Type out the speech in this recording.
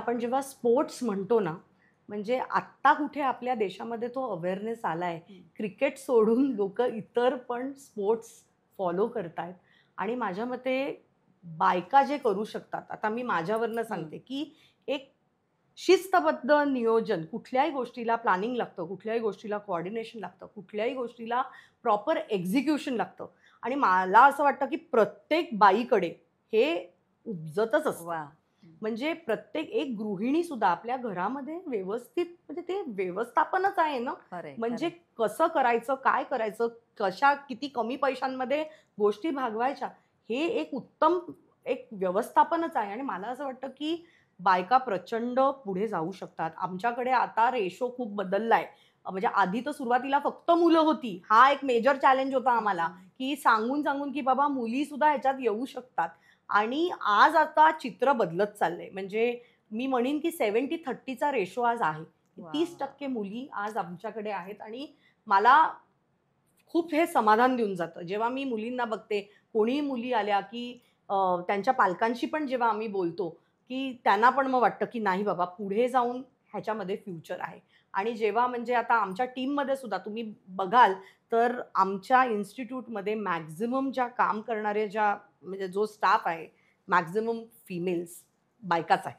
आपण जेव्हा स्पोर्ट्स म्हणतो ना, म्हणजे आत्ता कुठे आपल्या देशामध्ये तो अवेअरनेस आलाय. क्रिकेट सोडून लोकं इतर पण स्पोर्ट्स फॉलो करतायत आणि माझ्या मते बायका जे करू शकतात, आता मी माझ्यावरनं सांगते, की एक शिस्तबद्ध नियोजन, कुठल्याही गोष्टीला प्लॅनिंग लागतं, कुठल्याही गोष्टीला कोऑर्डिनेशन लागतं, कुठल्याही गोष्टीला प्रॉपर एक्झिक्युशन लागतं आणि मला असं वाटतं, की प्रत्येक बाईकडे हे उपजतच असतं. वाह! म्हणजे प्रत्येक एक गृहिणी सुद्धा आपल्या घरामध्ये व्यवस्थित म्हणजे ते व्यवस्थापनच आहे ना. खरंय, म्हणजे खरंय. कसं करायचं, काय करायचं, कशा किती कमी पैशांमध्ये गोष्टी भागवायच्या, हे एक उत्तम एक व्यवस्थापनच आहे आणि मला असं वाटतं, की बायका प्रचंड पुढे जाऊ शकतात. आमच्याकडे आता रेशो खूप बदललाय. म्हणजे आधी तर सुरुवातीला फक्त मुलं होती. हा एक मेजर चॅलेंज होता आम्हाला, की सांगून, की बाबा मुलीसुद्धा ह्याच्यात येऊ शकतात. आणि आज आता चित्र बदलत चाललंय. म्हणजे मी म्हणीन की 70-30 चा रेशो आज आहे. वाह, वाह, 30% वाह! मुली आज आमच्याकडे आहेत आणि मला खूप हे समाधान देऊन जातं. जेव्हा मी मुलींना बघते, कोणीही मुली आल्या की त्यांच्या पालकांशी पण जेव्हा आम्ही बोलतो, की त्यांना पण मग वाटतं की नाही बाबा पुढे जाऊन ह्याच्यामध्ये फ्युचर आहे. आणि जेव्हा म्हणजे आता आमच्या टीममध्ये सुद्धा तुम्ही बघाल, तर आमच्या इन्स्टिट्यूटमध्ये मॅक्सिमम ज्या काम करणाऱ्या ज्या म्हणजे जो स्टाफ आहे, मॅक्सिमम फिमेल्स बायकाच आहेत.